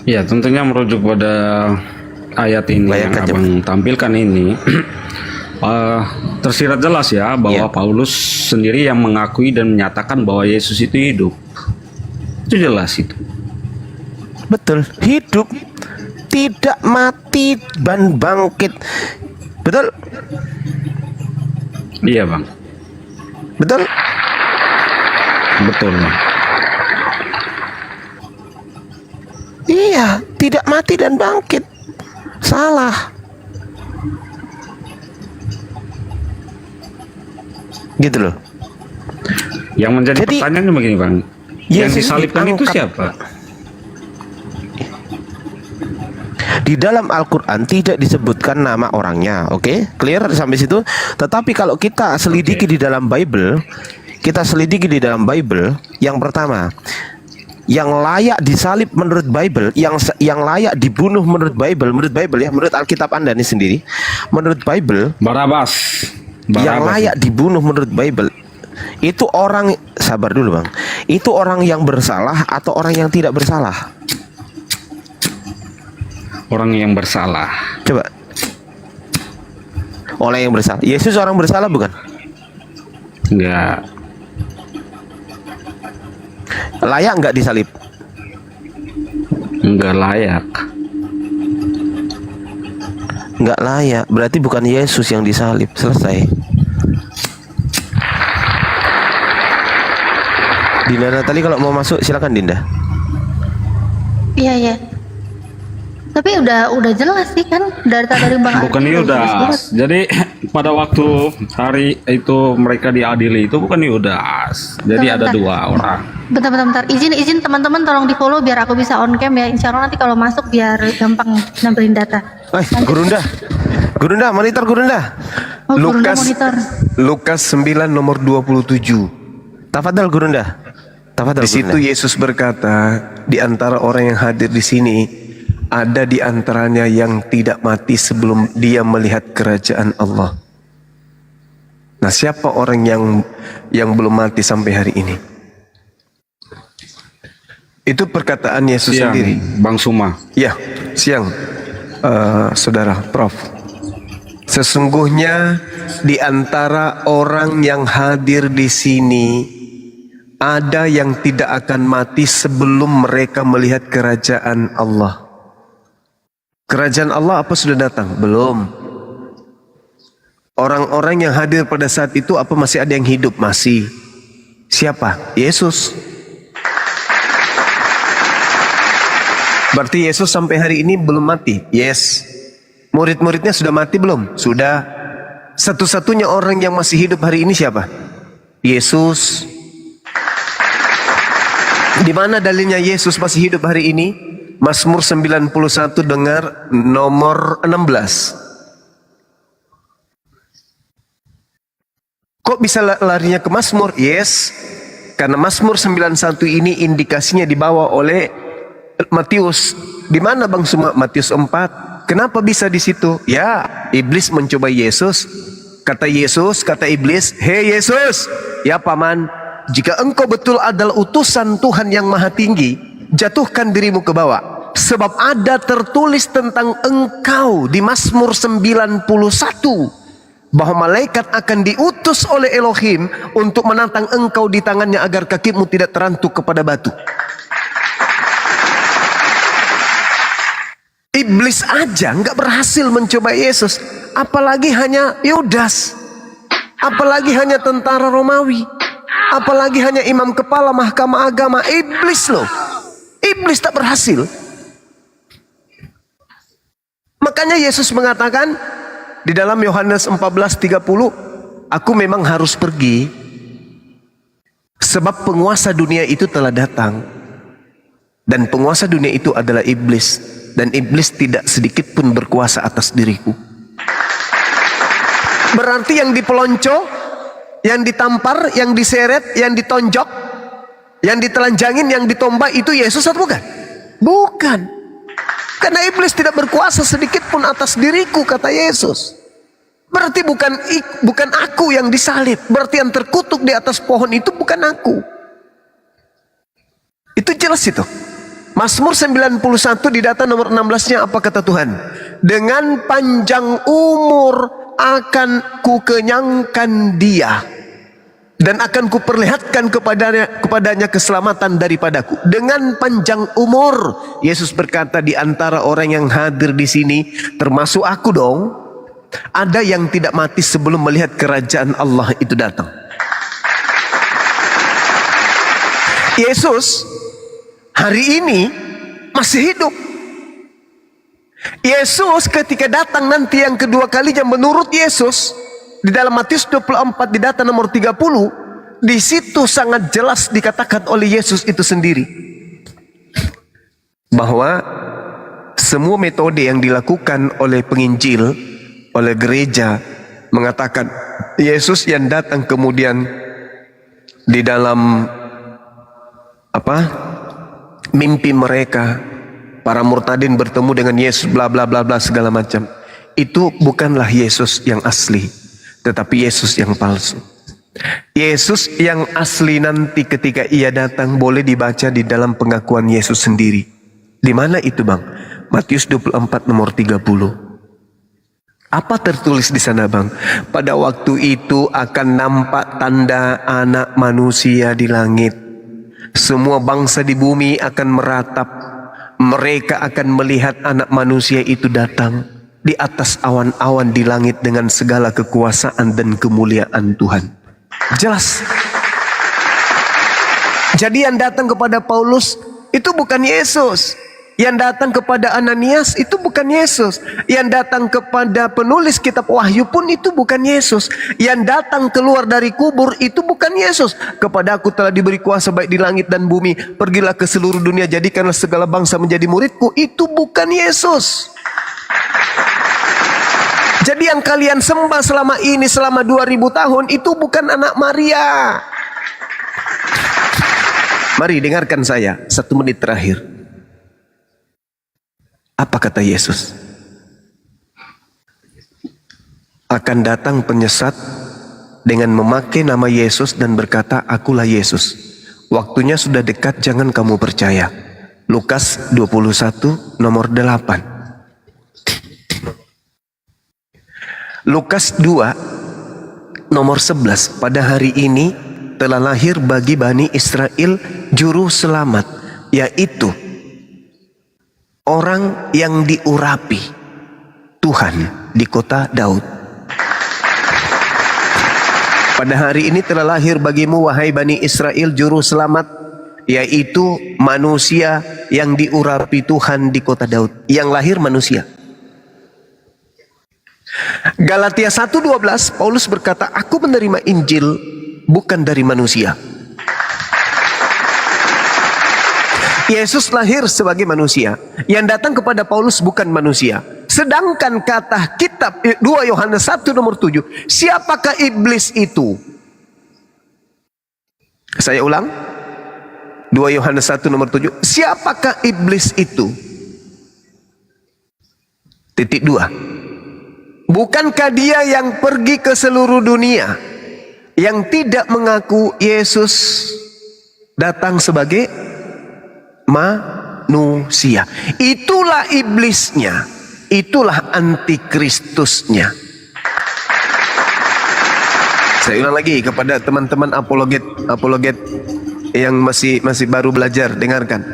Ya, tentunya merujuk pada ayat ini yang Bayangkan, abang tampilkan ini. eh, Tersirat jelas ya bahwa ya. Paulus sendiri yang mengakui dan menyatakan bahwa Yesus itu hidup. Itu jelas itu. Betul, hidup, tidak mati dan bangkit. Betul, Iya bang, betul. betul bang. Iya, tidak mati dan bangkit. Salah. Gitu loh. Yang menjadi Jadi, pertanyaannya begini bang, yang Yesus disalibkan itu diangkat. siapa? Di dalam Al-Quran tidak disebutkan nama orangnya, oke? Clear sampai situ? Tetapi kalau kita selidiki di dalam Bible, yang pertama, yang layak disalib menurut Bible, yang layak dibunuh menurut Bible ya, menurut Alkitab Anda ini sendiri, menurut Bible, Barabas. yang layak dibunuh menurut Bible itu orang, sabar dulu bang, itu orang yang bersalah atau orang yang tidak bersalah? Orang yang bersalah. Coba. Orang yang bersalah. Yesus orang bersalah bukan? Enggak. Layak nggak disalib? Enggak layak. Nggak layak. Berarti bukan Yesus yang disalib. Selesai. Dinda Natali kalau mau masuk silakan Dinda. Iya, iya. Tapi udah jelas sih kan dari Bang Bukan Adi, Yudas. Jadi pada waktu hari itu mereka diadili itu bukan Yudas. Jadi ada Bentar. dua orang. Bentar. Izin teman-teman tolong di follow biar aku bisa on cam ya. Insya Allah nanti kalau masuk biar gampang nampilin data. Gurunda, monitor Gurunda. Oh, Gurunda monitor. Lukas 9 nomor 27. Tafadhal Gurunda. Tafadhal Di situ Gurunda. Yesus berkata, di antara orang yang hadir di sini ada di antaranya yang tidak mati sebelum dia melihat kerajaan Allah. Nah, siapa orang yang belum mati sampai hari ini? Itu perkataan Yesus Siang, sendiri. Bang Suma. Ya, siang, saudara Prof. Sesungguhnya di antara orang yang hadir di sini ada yang tidak akan mati sebelum mereka melihat kerajaan Allah. Kerajaan Allah apa sudah datang? Belum. Orang-orang yang hadir pada saat itu apa masih ada yang hidup? Masih. Siapa? Yesus. Berarti Yesus sampai hari ini belum mati? Yes. Murid-muridnya sudah mati belum? Sudah. Satu-satunya orang yang masih hidup hari ini siapa? Yesus. Di mana dalilnya Yesus masih hidup hari ini? Mazmur 91 dengar nomor 16. Kok bisa larinya ke Mazmur? Yes. Karena Mazmur 91 ini indikasinya dibawa oleh Matius. Di mana Bang Suma? Matius 4. Kenapa bisa di situ? Ya, iblis mencoba Yesus. Kata Yesus, kata iblis, "Hei Yesus, ya paman, jika engkau betul adalah utusan Tuhan yang maha tinggi, jatuhkan dirimu ke bawah. Sebab ada tertulis tentang engkau di Mazmur 91 bahwa malaikat akan diutus oleh Elohim untuk menantang engkau di tangannya agar kakimu tidak terantuk kepada batu." Iblis aja nggak berhasil mencoba Yesus, apalagi hanya Yudas, apalagi hanya tentara Romawi, apalagi hanya imam kepala mahkamah agama. Iblis loh, iblis tak berhasil. Makanya Yesus mengatakan di dalam Yohanes 14:30, "Aku memang harus pergi sebab penguasa dunia itu telah datang, dan penguasa dunia itu adalah iblis, dan iblis tidak sedikit pun berkuasa atas diriku." Berarti yang dipelonco, yang ditampar, yang diseret, yang ditonjok, yang ditelanjangin, yang ditombak itu Yesus atau bukan? Bukan. Karena iblis tidak berkuasa sedikit pun atas diriku, kata Yesus. Berarti bukan aku yang disalib. Berarti yang terkutuk di atas pohon itu bukan aku. Itu jelas itu. Mazmur 91 di data nomor 16-nya apa kata Tuhan? Dengan panjang umur akan kukenyangkan dia dan akan kuperlihatkan kepadanya keselamatan daripadaku. Dengan panjang umur, Yesus berkata di antara orang yang hadir di sini, termasuk aku dong, ada yang tidak mati sebelum melihat kerajaan Allah itu datang. Yesus hari ini masih hidup. Yesus ketika datang nanti yang kedua kalinya, menurut Yesus di dalam Matius 24 di data nomor 30, di situ sangat jelas dikatakan oleh Yesus itu sendiri bahwa semua metode yang dilakukan oleh penginjil, oleh gereja, mengatakan Yesus yang datang kemudian di dalam mimpi mereka, para murtadin bertemu dengan Yesus, bla bla bla bla segala macam. Itu bukanlah Yesus yang asli, tetapi Yesus yang palsu. Yesus yang asli nanti ketika ia datang boleh dibaca di dalam pengakuan Yesus sendiri. Di mana itu, Bang? Matius 24 nomor 30. Apa tertulis di sana, Bang? Pada waktu itu akan nampak tanda anak manusia di langit. Semua bangsa di bumi akan meratap. Mereka akan melihat anak manusia itu datang di atas awan-awan di langit dengan segala kekuasaan dan kemuliaan Tuhan. Jelas. Jadi yang datang kepada Paulus itu bukan Yesus. Yang datang kepada Ananias itu bukan Yesus. Yang datang kepada penulis kitab Wahyu pun itu bukan Yesus. Yang datang keluar dari kubur itu bukan Yesus. Kepada aku telah diberi kuasa baik di langit dan bumi. Pergilah ke seluruh dunia, jadikanlah segala bangsa menjadi muridku. Itu bukan Yesus. Jadi yang kalian sembah selama ini, selama 2000 tahun, itu bukan anak Maria. Mari dengarkan saya 1 menit terakhir. Apa kata Yesus? Akan datang penyesat dengan memakai nama Yesus dan berkata, akulah Yesus. Waktunya sudah dekat, jangan kamu percaya. Lukas 21 nomor 8. Lukas 2 nomor 11. Pada hari ini telah lahir bagi Bani Israel juru selamat, yaitu orang yang diurapi Tuhan di kota Daud. Pada hari ini telah lahir bagimu, wahai Bani Israel, juru selamat, yaitu manusia yang diurapi Tuhan di kota Daud. Yang lahir manusia. Galatia 1:12, Paulus berkata, aku menerima Injil bukan dari manusia. Yesus lahir sebagai manusia. Yang datang kepada Paulus bukan manusia. Sedangkan kata kitab 2 Yohanes 1 nomor 7, siapakah iblis itu? Saya ulang. 2 Yohanes 1 nomor 7, siapakah iblis itu? Titik 2. Bukankah dia yang pergi ke seluruh dunia, yang tidak mengaku Yesus datang sebagai manusia? Itulah iblisnya, itulah antikristusnya. Saya ulang lagi kepada teman-teman apologet yang masih baru belajar, dengarkan.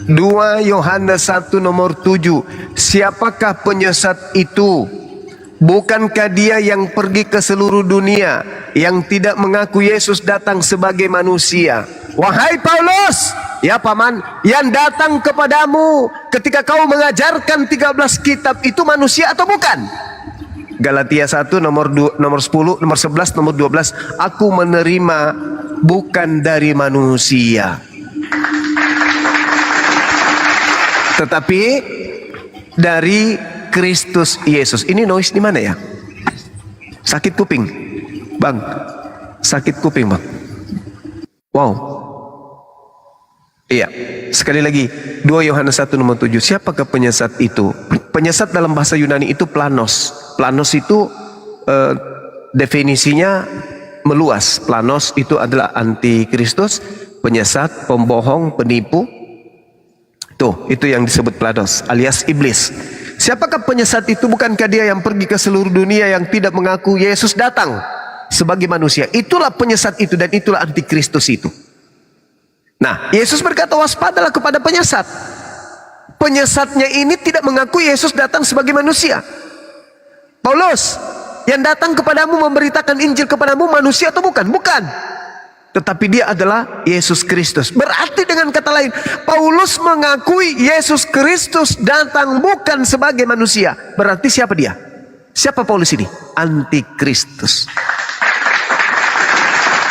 2 Yohanes 1 nomor 7, siapakah penyesat itu? Bukankah dia yang pergi ke seluruh dunia, yang tidak mengaku Yesus datang sebagai manusia? Wahai Paulus, ya paman, yang datang kepadamu ketika kau mengajarkan 13 kitab itu manusia atau bukan? Galatia 1 nomor 10, nomor 11, nomor 12, aku menerima bukan dari manusia, tetapi dari Kristus Yesus. Ini noise di mana ya? Sakit kuping, Bang. Sakit kuping, Bang. Wow. Iya. Sekali lagi, 2 Yohanes 1 nomor 7. Siapakah penyesat itu? Penyesat dalam bahasa Yunani itu planos. Planos itu definisinya meluas. Planos itu adalah antikristus, penyesat, pembohong, penipu. Itu yang disebut Platos alias iblis. Siapakah penyesat itu? Bukankah dia yang pergi ke seluruh dunia yang tidak mengaku Yesus datang sebagai manusia? Itulah penyesat itu, dan itulah antikristus itu. Nah, Yesus berkata waspadalah kepada penyesat. Penyesatnya ini tidak mengaku Yesus datang sebagai manusia. Paulus, yang datang kepadamu memberitakan Injil kepadamu manusia atau bukan? Bukan. Tetapi dia adalah Yesus Kristus. Berarti dengan kata lain, Paulus mengakui Yesus Kristus datang bukan sebagai manusia. Berarti siapa dia? Siapa Paulus ini? Antikristus.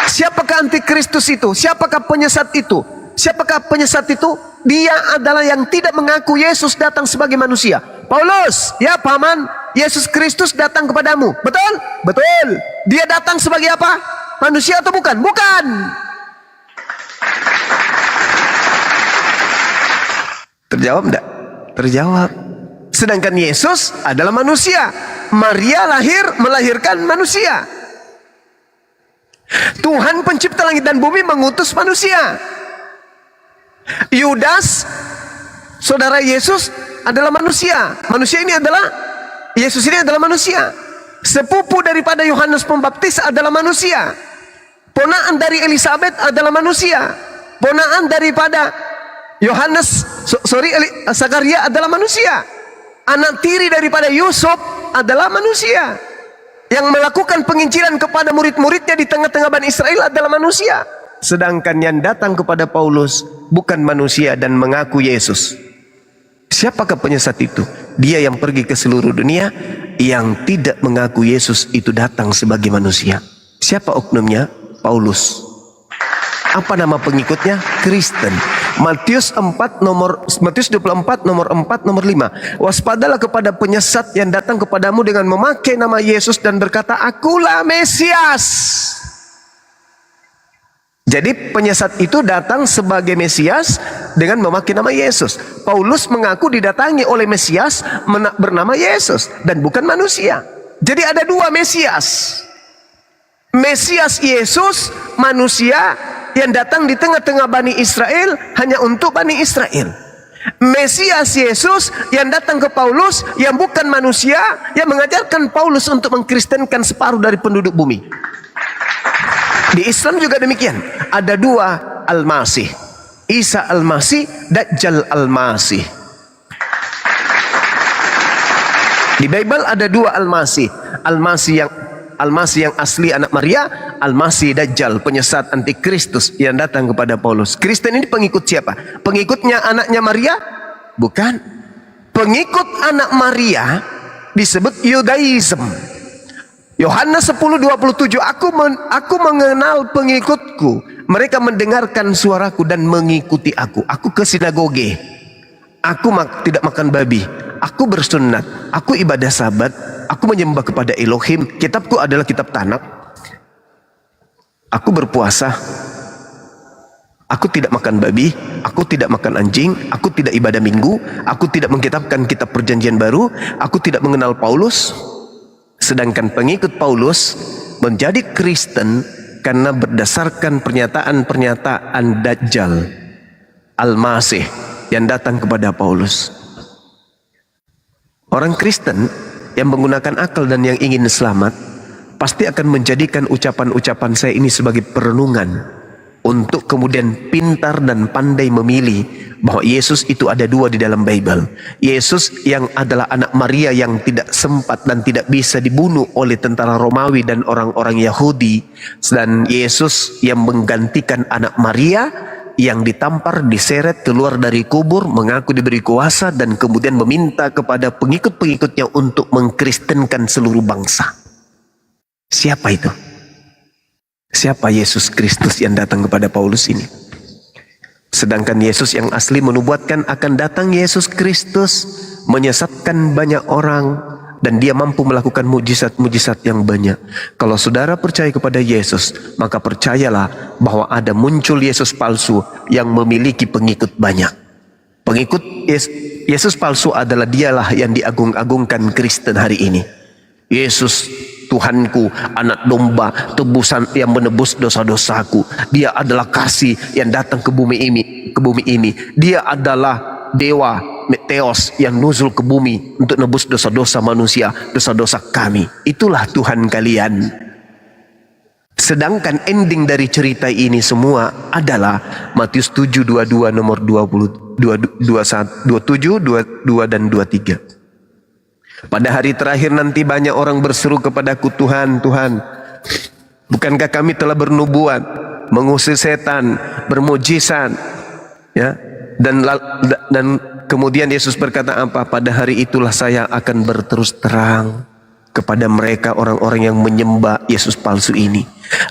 Siapakah antikristus itu? Siapakah penyesat itu? Siapakah penyesat itu? Dia adalah yang tidak mengaku Yesus datang sebagai manusia. Paulus, ya paman, Yesus Kristus datang kepadamu. Betul? Betul. Dia datang sebagai apa? Manusia atau bukan? Bukan. Terjawab enggak? Terjawab. Sedangkan Yesus adalah manusia. Maria melahirkan manusia. Tuhan pencipta langit dan bumi mengutus manusia. Yudas, saudara Yesus, adalah manusia. Manusia ini adalah, Yesus ini adalah manusia. Sepupu daripada Yohanes Pembaptis adalah manusia. Ponaan dari Elizabeth adalah manusia. Ponaan daripada Zakaria adalah manusia. Anak tiri daripada Yusuf adalah manusia. Yang melakukan penginjilan kepada murid-muridnya di tengah-tengah Bani Israel adalah manusia. Sedangkan yang datang kepada Paulus bukan manusia dan mengaku Yesus. Siapakah penyesat itu? Dia yang pergi ke seluruh dunia yang tidak mengaku Yesus itu datang sebagai manusia. Siapa oknumnya? Paulus. Apa nama pengikutnya? Kristen. Matius 24 nomor 4 nomor 5. Waspadalah kepada penyesat yang datang kepadamu dengan memakai nama Yesus dan berkata, akulah Mesias. Jadi penyesat itu datang sebagai Mesias dengan memakai nama Yesus. Paulus mengaku didatangi oleh Mesias bernama Yesus dan bukan manusia. Jadi ada dua Mesias. Mesias Yesus, manusia yang datang di tengah-tengah Bani Israel hanya untuk Bani Israel. Mesias Yesus yang datang ke Paulus yang bukan manusia, yang mengajarkan Paulus untuk mengkristenkan separuh dari penduduk bumi. Di Islam juga demikian. Ada dua Al-Masih. Isa Al-Masih, Dajjal Al-Masih. Di Bible ada dua Al-Masih. Al-Masih yang asli anak Maria, Al-Masih Dajjal, penyesat antikristus yang datang kepada Paulus. Kristen ini pengikut siapa? Pengikutnya anaknya Maria? Bukan. Pengikut anak Maria disebut Yudaism. Yohanes 10:27, aku mengenal pengikutku, mereka mendengarkan suaraku dan mengikuti aku. Aku ke sinagoge, aku tidak makan babi, aku bersunat, aku ibadah sabat, aku menyembah kepada Elohim, kitabku adalah kitab Tanakh, aku berpuasa, aku tidak makan babi, aku tidak makan anjing, aku tidak ibadah minggu, aku tidak mengkitabkan kitab perjanjian baru, aku tidak mengenal Paulus. Sedangkan pengikut Paulus menjadi Kristen karena berdasarkan pernyataan Dajjal Al-Masih yang datang kepada Paulus. Orang Kristen yang menggunakan akal dan yang ingin selamat pasti akan menjadikan ucapan-ucapan saya ini sebagai perenungan untuk kemudian pintar dan pandai memilih bahwa Yesus itu ada dua di dalam Bible. Yesus yang adalah anak Maria yang tidak sempat dan tidak bisa dibunuh oleh tentara Romawi dan orang-orang Yahudi, dan Yesus yang menggantikan anak Maria yang ditampar, diseret keluar dari kubur, mengaku diberi kuasa dan kemudian meminta kepada pengikut-pengikutnya untuk mengkristenkan seluruh bangsa. Siapa itu? Siapa Yesus Kristus yang datang kepada Paulus ini? Sedangkan Yesus yang asli menubuatkan akan datang Yesus Kristus menyesatkan banyak orang dan dia mampu melakukan mujizat-mujizat yang banyak. Kalau saudara percaya kepada Yesus, maka percayalah bahwa ada muncul Yesus palsu yang memiliki pengikut banyak. Pengikut Yesus palsu adalah dialah yang diagung-agungkan Kristen hari ini. Yesus Tuhanku, anak domba, tebusan yang menebus dosa-dosaku. Dia adalah kasih yang datang ke bumi ini. Dia adalah dewa Meteos yang nuzul ke bumi untuk nebus dosa-dosa manusia, dosa-dosa kami. Itulah Tuhan kalian. Sedangkan ending dari cerita ini semua adalah Matius 7:22 nomor 20, 27, 22 dan 23. Pada hari terakhir nanti banyak orang berseru kepadaku, Tuhan, Tuhan, bukankah kami telah bernubuat, mengusir setan, bermujizat, ya? Dan kemudian Yesus berkata apa? Pada hari itulah saya akan berterus terang kepada mereka orang-orang yang menyembah Yesus palsu ini.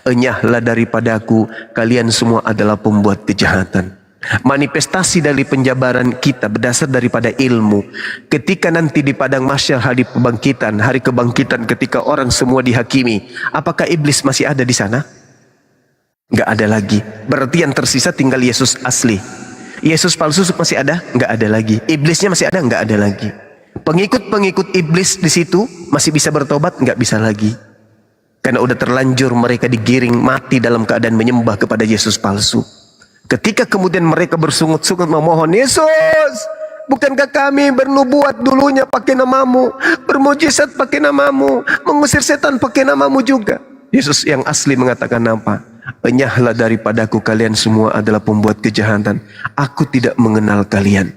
Enyahlah daripadaku, kalian semua adalah pembuat kejahatan. Manifestasi dari penjabaran kita berdasar daripada ilmu. Ketika nanti di padang mahsyar, hari kebangkitan, ketika orang semua dihakimi, apakah iblis masih ada di sana? Enggak ada lagi. Berarti yang tersisa tinggal Yesus asli. Yesus palsu masih ada? Enggak ada lagi. Iblisnya masih ada? Enggak ada lagi. Pengikut-pengikut iblis di situ masih bisa bertobat? Enggak bisa lagi. Karena udah terlanjur mereka digiring mati dalam keadaan menyembah kepada Yesus palsu. Ketika kemudian mereka bersungut-sungut memohon, Yesus, bukankah kami bernubuat dulunya pakai namamu, bermujizat pakai namamu, mengusir setan pakai namamu juga? Yesus yang asli mengatakan apa? Enyahlah daripadaku, kalian semua adalah pembuat kejahatan. Aku tidak mengenal kalian.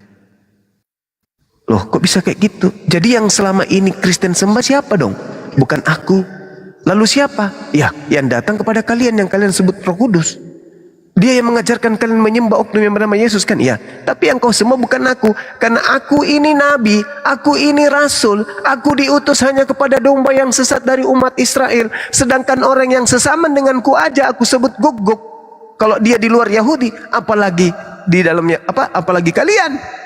Loh, kok bisa kayak gitu? Jadi yang selama ini Kristen sembah siapa dong? Bukan aku. Lalu siapa? Ya, yang datang kepada kalian yang kalian sebut Roh Kudus. Dia yang mengajarkan kalian menyembah oknum yang bernama Yesus kan? Ya. Tapi yang kau sembah bukan aku. Karena aku ini nabi, aku ini rasul, aku diutus hanya kepada domba yang sesat dari umat Israel. Sedangkan orang yang sesama denganku aja aku sebut Gog. Kalau dia di luar Yahudi, apalagi di dalamnya apalagi kalian.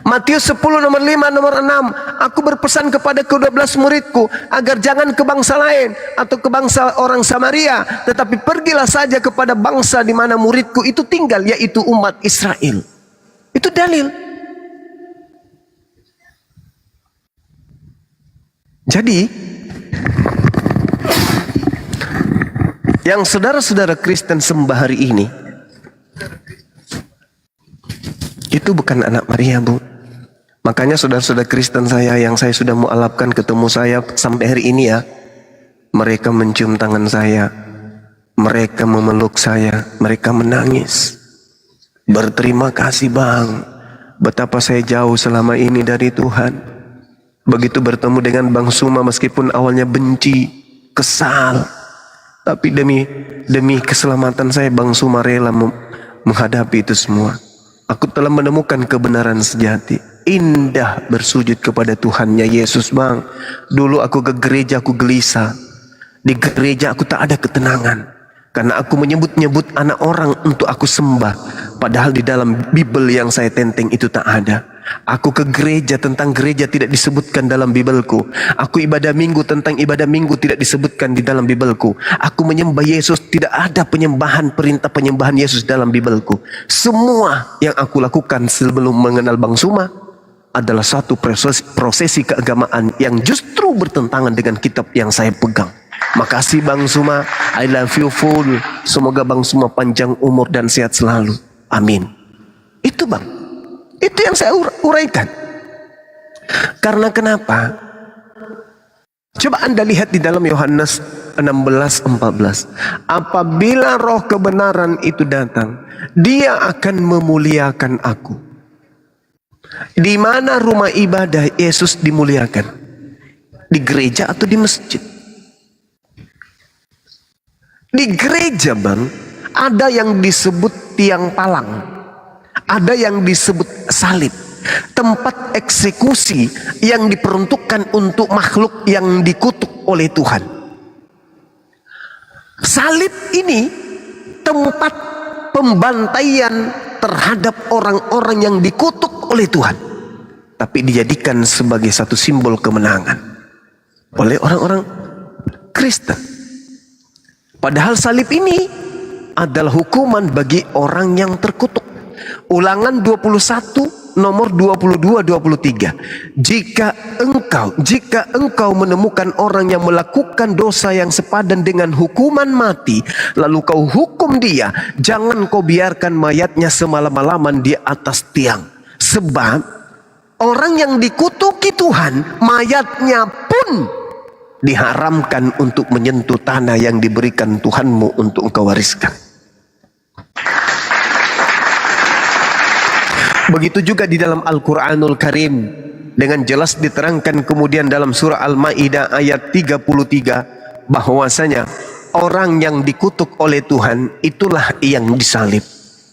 Matius 10 nomor 5 nomor 6, aku berpesan kepada ke-12 muridku agar jangan ke bangsa lain atau ke bangsa orang Samaria, tetapi pergilah saja kepada bangsa di mana muridku itu tinggal, yaitu umat Israel. Itu dalil. Jadi yang saudara-saudara Kristen sembah hari ini itu bukan anak Maria, Bu. Makanya saudara-saudara Kristen saya yang saya sudah mualafkan ketemu saya sampai hari ini ya, mereka mencium tangan saya, mereka memeluk saya, mereka menangis. Berterima kasih Bang, betapa saya jauh selama ini dari Tuhan. Begitu bertemu dengan Bang Suma, meskipun awalnya benci, kesal, tapi demi keselamatan saya, Bang Suma rela menghadapi itu semua. Aku telah menemukan kebenaran sejati. Indah bersujud kepada Tuhannya Yesus, Bang. Dulu aku ke gereja, aku gelisah. Di gereja aku tak ada ketenangan. Karena aku menyebut-nyebut anak orang untuk aku sembah. Padahal di dalam Bible yang saya tenteng itu tak ada. Aku ke gereja, tentang gereja tidak disebutkan dalam Bibelku. Aku ibadah minggu, tentang ibadah minggu tidak disebutkan di dalam Bibelku. Aku menyembah Yesus, tidak ada perintah penyembahan Yesus dalam Bibelku. Semua yang aku lakukan sebelum mengenal Bang Suma adalah satu prosesi keagamaan yang justru bertentangan dengan kitab yang saya pegang. Makasih Bang Suma, I love you full. Semoga Bang Suma panjang umur dan sehat selalu. Amin. Itu Bang. Itu yang saya uraikan. Karena kenapa? Coba Anda lihat di dalam Yohanes 16:14. Apabila roh kebenaran itu datang, dia akan memuliakan aku. Di mana rumah ibadah Yesus dimuliakan? Di gereja atau di masjid? Di gereja Bang, ada yang disebut tiang palang. Ada yang disebut salib, tempat eksekusi yang diperuntukkan untuk makhluk yang dikutuk oleh Tuhan. Salib ini tempat pembantaian terhadap orang-orang yang dikutuk oleh Tuhan, tapi dijadikan sebagai satu simbol kemenangan oleh orang-orang Kristen. Padahal salib ini adalah hukuman bagi orang yang terkutuk. Ulangan 21 nomor 22-23. Jika engkau menemukan orang yang melakukan dosa yang sepadan dengan hukuman mati, lalu kau hukum dia, jangan kau biarkan mayatnya semalam-malaman di atas tiang. Sebab orang yang dikutuki Tuhan, mayatnya pun diharamkan untuk menyentuh tanah yang diberikan Tuhanmu untuk engkau wariskan. Begitu juga di dalam Al-Quranul Karim, dengan jelas diterangkan kemudian dalam surah Al-Ma'idah ayat 33, bahwasanya orang yang dikutuk oleh Tuhan itulah yang disalib.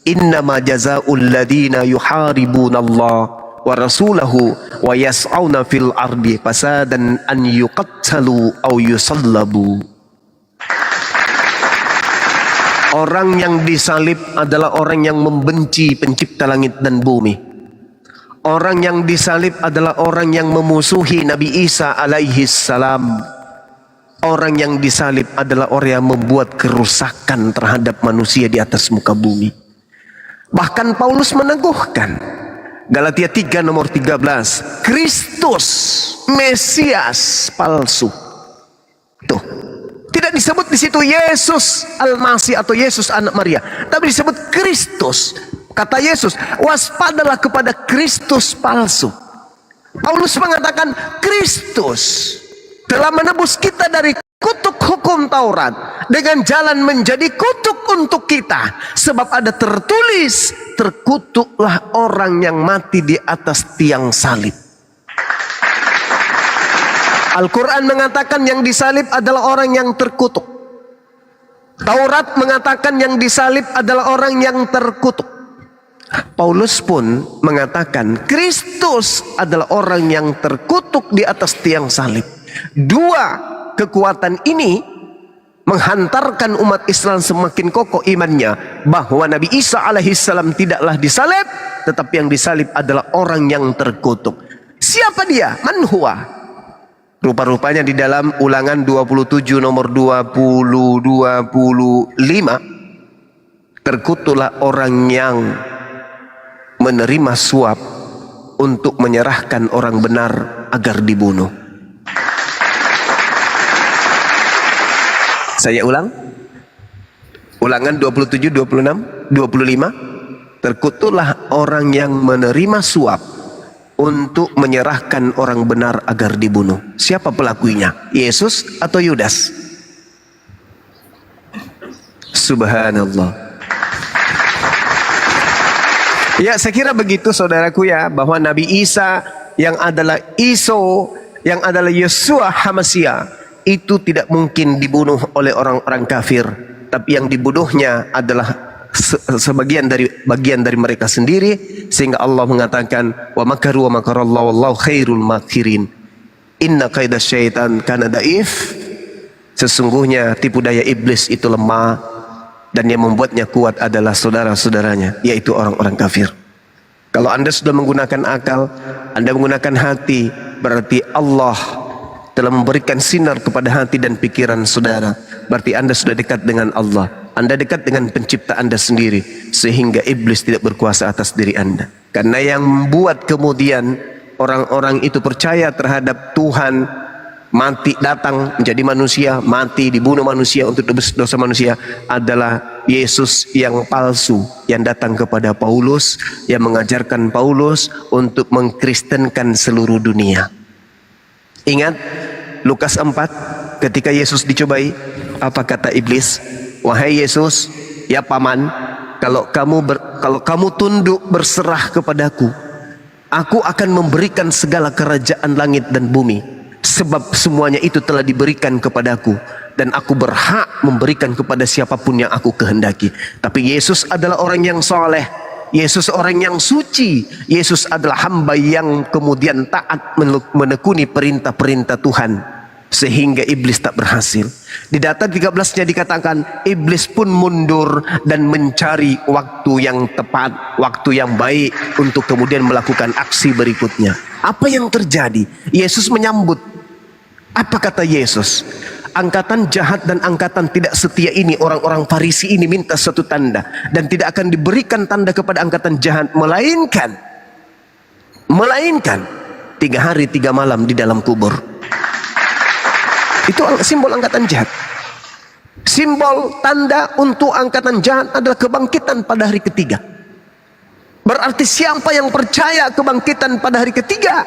Innama jazaa'ul ladina yuharibuna Allah wa rasulahu wa yas'auna fil ardi fasadan an yuqattalu aw yusallabu. Orang yang disalib adalah orang yang membenci pencipta langit dan bumi. Orang yang disalib adalah orang yang memusuhi Nabi Isa alaihi salam. Orang yang disalib adalah orang yang membuat kerusakan terhadap manusia di atas muka bumi. Bahkan Paulus meneguhkan, Galatia 3 nomor 13, Kristus Mesias palsu. Tuh, tidak disebut di situ Yesus Al-Masih atau Yesus anak Maria, tapi disebut Kristus. Kata Yesus, waspadalah kepada Kristus palsu. Paulus mengatakan Kristus telah menebus kita dari kutuk hukum Taurat dengan jalan menjadi kutuk untuk kita. Sebab ada tertulis, terkutuklah orang yang mati di atas tiang salib. Al-Quran mengatakan yang disalib adalah orang yang terkutuk. Taurat mengatakan yang disalib adalah orang yang terkutuk. Paulus pun mengatakan Kristus adalah orang yang terkutuk di atas tiang salib. Dua kekuatan ini menghantarkan umat Islam semakin kokoh imannya bahwa Nabi Isa alaihissalam tidaklah disalib, tetapi yang disalib adalah orang yang terkutuk. Siapa dia? Man huwa? Rupa-rupanya di dalam Ulangan 27 nomor 20-25, terkutuklah orang yang menerima suap untuk menyerahkan orang benar agar dibunuh. Saya ulang. Ulangan 27, 26, 25. Terkutuklah orang yang menerima suap untuk menyerahkan orang benar agar dibunuh. Siapa pelakunya? Yesus atau Yudas? Subhanallah. Ya, saya kira begitu saudaraku ya, bahwa Nabi Isa yang adalah Iso, yang adalah Yesua Hamasia, itu tidak mungkin dibunuh oleh orang-orang kafir, tapi yang dibunuhnya adalah bagian dari mereka sendiri, sehingga Allah mengatakan wa makaru wa makarallahu wallahu khairul makirin. Inna kaida syaitan kana daif. Sesungguhnya tipu daya iblis itu lemah, dan yang membuatnya kuat adalah saudara-saudaranya, yaitu orang-orang kafir. Kalau Anda sudah menggunakan akal, Anda menggunakan hati, berarti Allah telah memberikan sinar kepada hati dan pikiran saudara. Berarti Anda sudah dekat dengan Allah. Anda dekat dengan pencipta Anda sendiri, sehingga iblis tidak berkuasa atas diri Anda. Karena yang membuat kemudian orang-orang itu percaya terhadap Tuhan, mati datang menjadi manusia, mati dibunuh manusia untuk dosa manusia, adalah Yesus yang palsu yang datang kepada Paulus, yang mengajarkan Paulus untuk mengkristenkan seluruh dunia. Ingat Lukas 4, ketika Yesus dicobai, apa kata iblis? Wahai Yesus, ya paman, kalau kamu tunduk berserah kepadaku, aku akan memberikan segala kerajaan langit dan bumi. Sebab semuanya itu telah diberikan kepadaku, dan aku berhak memberikan kepada siapapun yang aku kehendaki. Tapi Yesus adalah orang yang soleh, Yesus orang yang suci, Yesus adalah hamba yang kemudian taat menekuni perintah-perintah Tuhan, sehingga iblis tak berhasil. Di data 13-nya dikatakan iblis pun mundur dan mencari waktu yang tepat, waktu yang baik untuk kemudian melakukan aksi berikutnya. Apa yang terjadi? Yesus menyambut. Apa kata Yesus? Angkatan jahat dan angkatan tidak setia ini, orang-orang Farisi ini minta satu tanda, dan tidak akan diberikan tanda kepada angkatan jahat, melainkan 3 hari 3 malam di dalam kubur. Itu simbol angkatan jahat. Simbol tanda untuk angkatan jahat adalah kebangkitan pada hari ketiga. Berarti siapa yang percaya kebangkitan pada hari ketiga,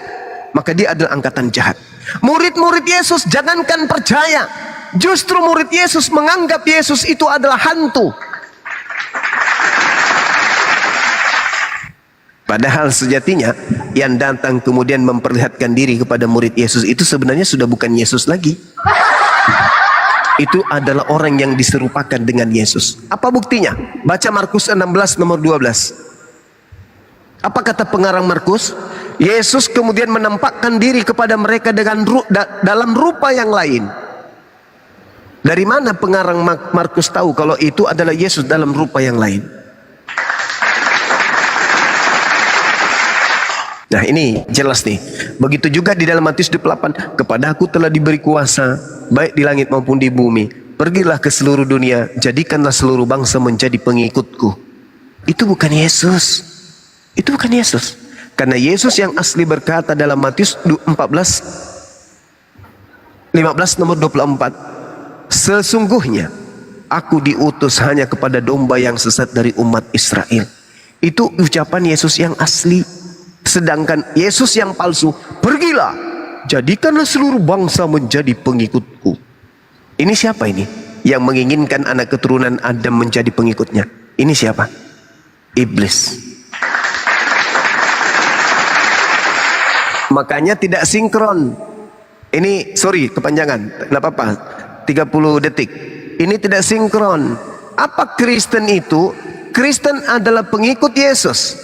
maka dia adalah angkatan jahat. Murid-murid Yesus jangankan percaya, justru murid Yesus menganggap Yesus itu adalah hantu. Padahal sejatinya yang datang kemudian memperlihatkan diri kepada murid Yesus itu sebenarnya sudah bukan Yesus lagi. Itu adalah orang yang diserupakan dengan Yesus. Apa buktinya? Baca Markus 16 nomor 12. Apa kata pengarang Markus? Yesus kemudian menampakkan diri kepada mereka dengan dalam rupa yang lain. Dari mana pengarang Markus tahu kalau itu adalah Yesus dalam rupa yang lain? Nah ini jelas nih. Begitu juga di dalam Matius 28. Kepada aku telah diberi kuasa, baik di langit maupun di bumi. Pergilah ke seluruh dunia, jadikanlah seluruh bangsa menjadi pengikutku. Itu bukan Yesus. Itu bukan Yesus. Karena Yesus yang asli berkata dalam Matius 15 nomor 24. Sesungguhnya aku diutus hanya kepada domba yang sesat dari umat Israel. Itu ucapan Yesus yang asli. Sedangkan Yesus yang palsu, pergilah, jadikanlah seluruh bangsa menjadi pengikutku. Ini siapa ini? Yang menginginkan anak keturunan Adam menjadi pengikutnya. Ini siapa? Iblis. Makanya tidak sinkron. Ini, sorry, kepanjangan. Tidak apa-apa. 30 detik. Ini tidak sinkron. Apa Kristen itu? Kristen adalah pengikut Yesus.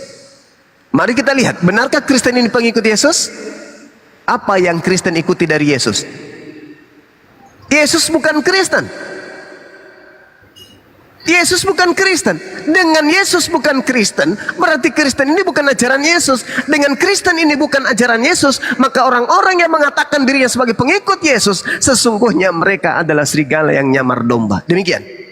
Mari kita lihat, benarkah Kristen ini pengikut Yesus? Apa yang Kristen ikuti dari Yesus? Yesus bukan Kristen. Yesus bukan Kristen. Dengan Yesus bukan Kristen, berarti Kristen ini bukan ajaran Yesus. Dengan Kristen ini bukan ajaran Yesus, maka orang-orang yang mengatakan dirinya sebagai pengikut Yesus, sesungguhnya mereka adalah serigala yang nyamar domba. Demikian.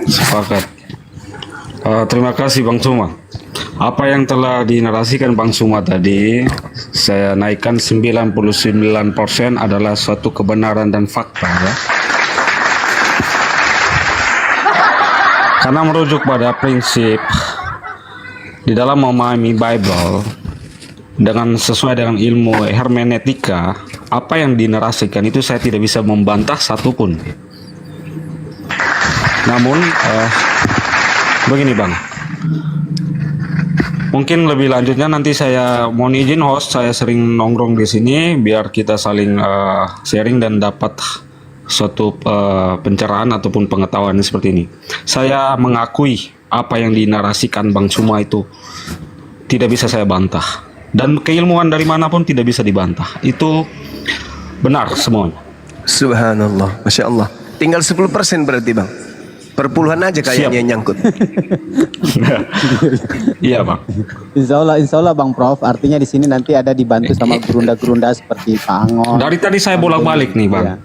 Sepakat. Terima kasih Bang Suma. Apa yang telah dinarasikan Bang Suma tadi, saya naikkan 99% adalah suatu kebenaran dan fakta ya. Karena merujuk pada prinsip di dalam memahami Bible dengan sesuai dengan ilmu hermeneutika, apa yang dinarasikan itu saya tidak bisa membantah satupun. Namun begini Bang, mungkin lebih lanjutnya nanti saya mohon izin host, saya sering nongkrong di sini biar kita saling sharing dan dapat suatu pencerahan ataupun pengetahuan seperti ini. Saya mengakui apa yang dinarasikan Bang Suma itu tidak bisa saya bantah, dan keilmuan dari manapun tidak bisa dibantah. Itu benar semuanya. Subhanallah, Masya Allah. Tinggal 10% berarti Bang. Perpuluhan aja kayaknya yang nyangkut. Iya Bang. Insya Allah Bang Prof. Artinya di sini nanti ada dibantu sama gerunda-gerunda seperti Pak Angon. Dari tadi saya bolak-balik nih Bang.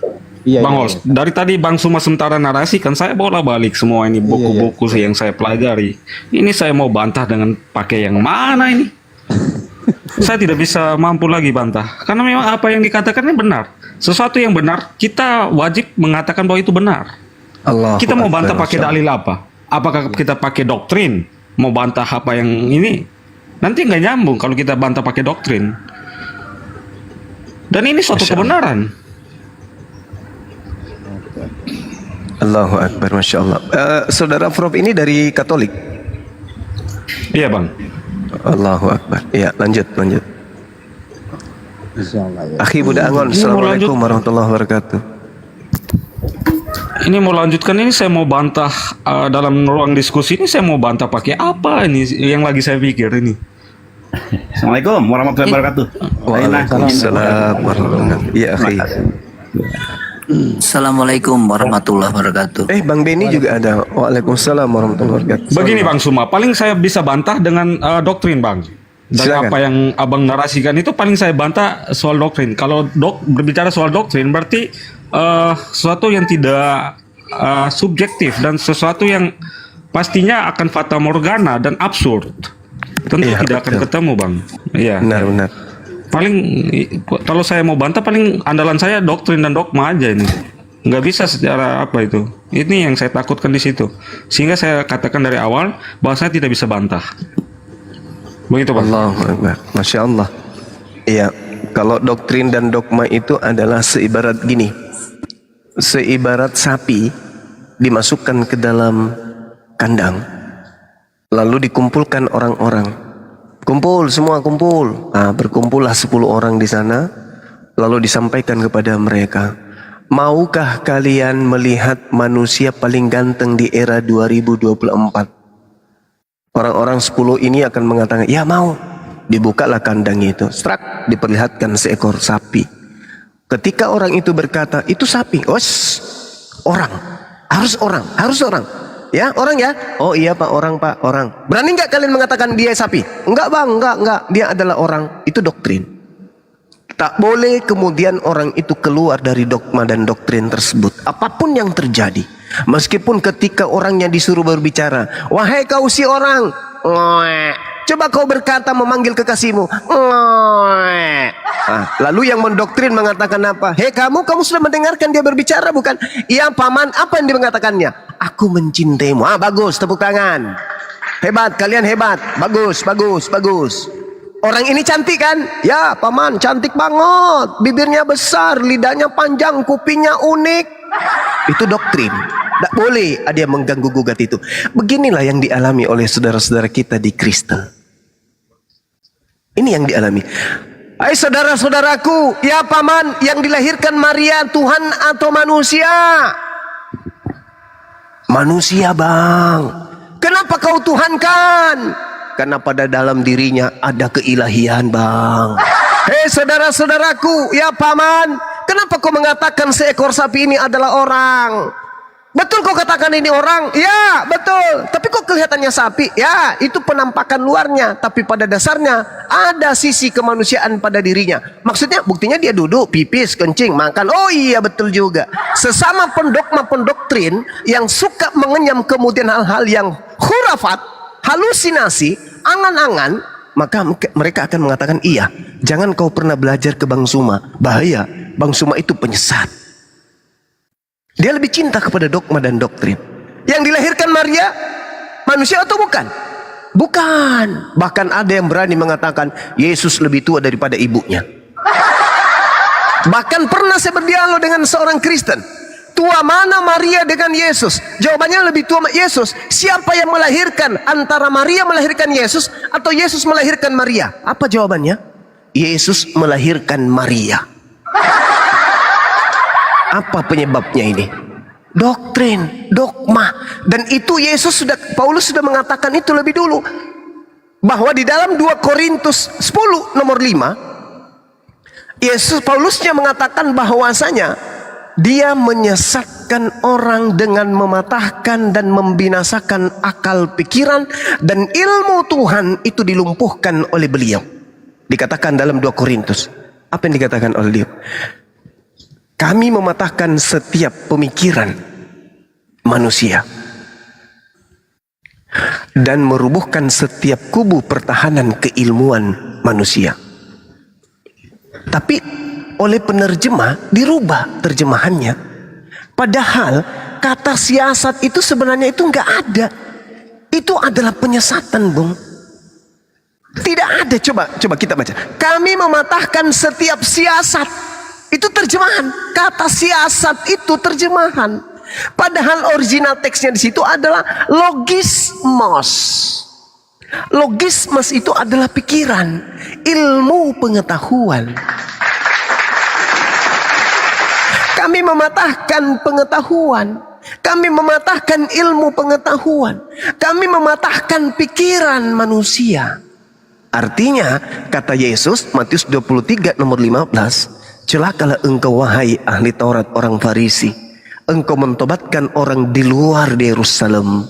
Iya, Bang iya, Host, dari tadi Bang Suma sementara narasi kan saya bolak-balik semua ini buku-buku yang saya pelajari. Ini saya mau bantah dengan pakai yang mana ini? Saya tidak bisa mampu lagi bantah. Karena memang apa yang dikatakan ini benar. Sesuatu yang benar, kita wajib mengatakan bahwa itu benar. Kita mau bantah pakai dalil apa? Apakah kita pakai doktrin? Mau bantah apa yang ini? Nanti nggak nyambung kalau kita bantah pakai doktrin. Dan ini suatu kebenaran. Allahu Akbar, Masya Allah. Saudara Prof ini dari Katolik? Iya Bang. Allahu Akbar. Ya, lanjut. Insya Allah ya. Akhi Buddha Angon, Assalamualaikum warahmatullahi wabarakatuh. Ini mau lanjutkan ini, saya mau bantah dalam ruang diskusi ini, saya mau bantah pakai apa ini yang lagi saya pikir ini. Assalamualaikum warahmatullahi wabarakatuh. Waalaikumsalam warahmatullahi wabarakatuh. Iya, akhi. Assalamualaikum warahmatullahi wabarakatuh. Bang Beni juga ada. Waalaikumsalam warahmatullahi wabarakatuh. Begini Bang Suma, paling saya bisa bantah dengan doktrin Bang. Dan Silakan. apa yang Abang narasikan itu paling saya bantah soal doktrin. Kalau berbicara soal doktrin berarti sesuatu yang tidak subjektif dan sesuatu yang pastinya akan fata morgana dan absurd. Tentu Iya, tidak akan betul. ketemu Bang. Iya. Benar. Paling kalau saya mau bantah paling andalan saya doktrin dan dogma aja ini. Nggak bisa secara apa itu. Ini yang saya takutkan di situ. Sehingga saya katakan dari awal bahwa saya tidak bisa bantah. Begitu Pak. Allahu Akbar. Masya Allah. Iya, kalau doktrin dan dogma itu adalah seibarat gini. Seibarat sapi dimasukkan ke dalam kandang. Lalu dikumpulkan orang-orang. Kumpul, semua kumpul. Nah, berkumpullah 10 orang di sana. Lalu disampaikan kepada mereka, maukah kalian melihat manusia paling ganteng di era 2024? Orang-orang 10 ini akan mengatakan, ya mau. Dibukalah kandang itu. Strak, diperlihatkan seekor sapi. Ketika orang itu berkata, itu sapi. Orang. Harus orang. Harus orang. Ya, orang ya? Oh iya Pak, orang Pak, orang. Berani nggak kalian mengatakan dia sapi? Enggak Bang, enggak. Dia adalah orang. Itu doktrin. Tak boleh kemudian orang itu keluar dari dogma dan doktrin tersebut. Apapun yang terjadi. Meskipun ketika orangnya disuruh berbicara, wahai kau si orang, coba kau berkata memanggil kekasihmu. Lalu yang mendoktrin mengatakan apa? Hei kamu sudah mendengarkan dia berbicara bukan? Iya paman, apa yang dia mengatakannya? Aku mencintaimu. Bagus, tepuk tangan. Hebat, kalian hebat. Bagus, bagus, bagus. Orang ini cantik kan? Ya paman, cantik banget. Bibirnya besar, lidahnya panjang, kupingnya unik. Itu doktrin. Tidak boleh ada yang mengganggu gugat itu. Beginilah yang dialami oleh saudara-saudara kita di Kristen. Ini yang dialami. Hai saudara-saudaraku, ya paman, yang dilahirkan Maria Tuhan atau manusia? Manusia bang. Kenapa kau tuhankan? Karena pada dalam dirinya ada keilahian bang. Hei saudara-saudaraku, ya paman, kenapa kau mengatakan seekor sapi ini adalah orang? Betul kau katakan ini orang? Ya betul. Tapi kok kelihatannya sapi? Ya itu penampakan luarnya. Tapi pada dasarnya ada sisi kemanusiaan pada dirinya. Maksudnya buktinya dia duduk, pipis, kencing, makan. Oh iya betul juga. Sesama pendogma-pendoktrin yang suka mengenyam kemudian hal-hal yang khurafat, halusinasi, angan-angan, maka mereka akan mengatakan iya. Jangan kau pernah belajar ke Bang Suma. Bahaya. Bang Suma itu penyesat. Dia lebih cinta kepada dogma dan doktrin. Yang dilahirkan Maria, manusia atau bukan? Bukan. Bahkan ada yang berani mengatakan Yesus lebih tua daripada ibunya. Bahkan pernah saya berdialog dengan seorang Kristen. Tua mana Maria dengan Yesus? Jawabannya lebih tua Yesus. Siapa yang melahirkan? Antara Maria melahirkan Yesus atau Yesus melahirkan Maria? Apa jawabannya? Yesus melahirkan Maria. Apa penyebabnya ini? Doktrin, dogma. Dan itu Paulus sudah mengatakan itu lebih dulu. Bahwa di dalam 2 Korintus 10 nomor 5, Paulusnya mengatakan bahwasanya dia menyesatkan orang dengan mematahkan dan membinasakan akal pikiran, dan ilmu Tuhan itu dilumpuhkan oleh beliau. Dikatakan dalam 2 Korintus. Apa yang dikatakan oleh dia? Kami mematahkan setiap pemikiran manusia dan merubuhkan setiap kubu pertahanan keilmuan manusia. Tapi oleh penerjemah dirubah terjemahannya. Padahal kata siasat itu sebenarnya itu nggak ada. Itu adalah penyesatan, Bung. Tidak ada. Coba kita baca. Kami mematahkan setiap siasat. Itu terjemahan. Kata siasat itu terjemahan. Padahal original teksnya di situ adalah logismos. Logismos itu adalah pikiran, ilmu pengetahuan. Kami mematahkan pengetahuan. Kami mematahkan ilmu pengetahuan. Kami mematahkan pikiran manusia. Artinya, kata Yesus, Matius 23 nomor 15, celakalah engkau wahai ahli Taurat orang Farisi, engkau mentobatkan orang di luar Yerusalem,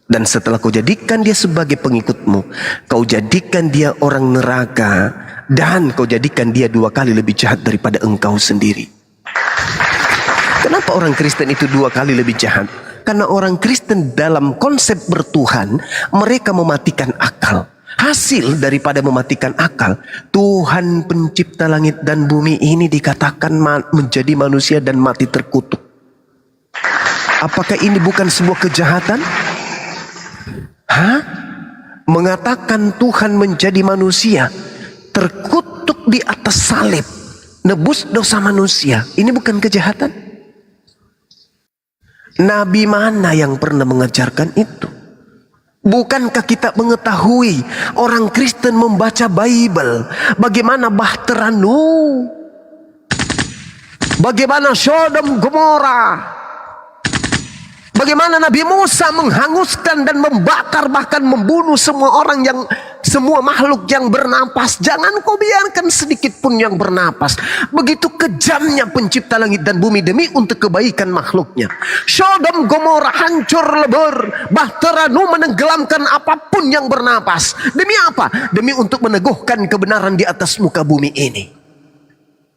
dan setelah kau jadikan dia sebagai pengikutmu, kau jadikan dia orang neraka, dan kau jadikan dia 2 kali lebih jahat daripada engkau sendiri. Kenapa orang Kristen itu 2 kali lebih jahat? Karena orang Kristen dalam konsep bertuhan, mereka mematikan akal. hasil daripada mematikan akal, Tuhan pencipta langit dan bumi ini dikatakan menjadi manusia dan mati terkutuk. Apakah ini bukan sebuah kejahatan? Hah? Mengatakan Tuhan menjadi manusia, terkutuk di atas salib, nebus dosa manusia. Ini bukan kejahatan? Nabi mana yang pernah mengajarkan itu? Bukankah kita mengetahui orang Kristen membaca Bible, bagaimana Bahteranu, bagaimana Sodom Gomora, bagaimana Nabi Musa menghanguskan dan membakar, bahkan membunuh semua orang semua makhluk yang bernapas. Jangan kau biarkan sedikit pun yang bernapas. Begitu kejamnya pencipta langit dan bumi demi untuk kebaikan makhluknya. Sodom Gomora hancur lebur, Bahteranu menenggelamkan apapun yang bernapas. Demi apa? Demi untuk meneguhkan kebenaran di atas muka bumi ini.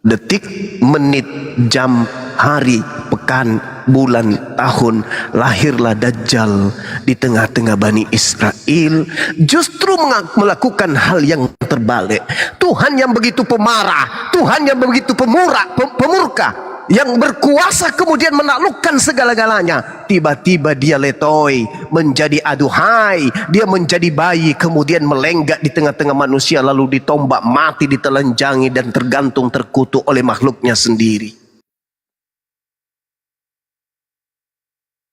Detik, menit, jam, hari, pekan, bulan, tahun, lahirlah Dajjal di tengah-tengah Bani Israel, justru melakukan hal yang terbalik. Tuhan yang begitu pemarah, Tuhan yang begitu pemurka, yang berkuasa kemudian menaklukkan segala-galanya, tiba-tiba dia letoy, menjadi aduhai, dia menjadi bayi, kemudian melenggak di tengah-tengah manusia, lalu ditombak, mati, ditelanjangi dan tergantung terkutuk oleh makhluknya sendiri.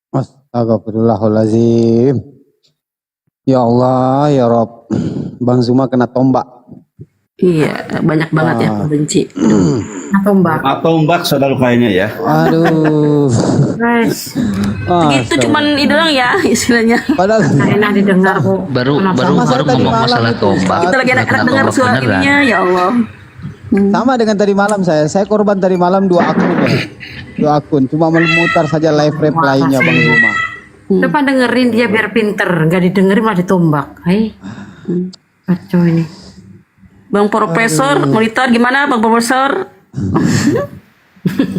Astagfirullahaladzim. Ya Allah, ya Rob, Bang Zuma kena tombak. Iya, banyak banget ya benci. Tombak. Tombak saudara kayaknya ya. Aduh. Guys. Gitu cuman itu doang ya istilahnya. Padahal enak didengar kok. Baru ngomong masalah tombak. Kita lagi enak dengar suara ininya, ya Allah. sama dengan tadi malam saya korban tadi malam 2 akun ya. 2 akun, cuma memutar saja live reply-nya Bang Zuma. Depan dengerin dia biar pinter, nggak didengerin malah ditombak. Hai. Kacau ini. Bang Profesor, monitor gimana Bang Profesor?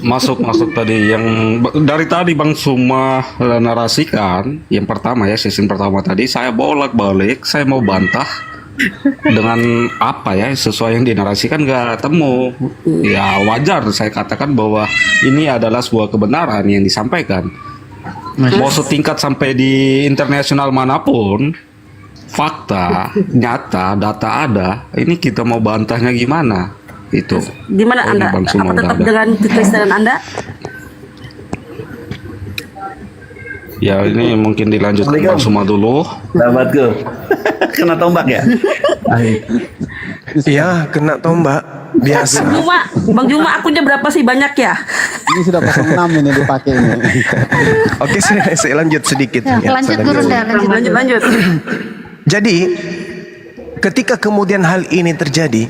Masuk tadi yang dari tadi Bang Zuma narasikan yang pertama ya, season pertama tadi saya bolak-balik, saya mau bantah dengan apa ya, sesuai yang dinarasikan nggak temu. Ya wajar saya katakan bahwa ini adalah sebuah kebenaran yang disampaikan. Mau setingkat sampai di internasional manapun, fakta, nyata, data ada, ini kita mau bantahnya gimana? Itu. Di mana Anda? Apa tetap dengan kekristenan Anda? Ya ini mungkin dilanjutkan Bang Zuma dulu. Sahabatku. Kena tombak ya? Ya, kena tombak. Biasa. Bang Zuma akunnya berapa sih, banyak ya? Ini sudah 06 ini dipakai ini. Oke, saya lanjut sedikit. Ya, lanjut guru dah, Lanjut. Jadi, ketika kemudian hal ini terjadi,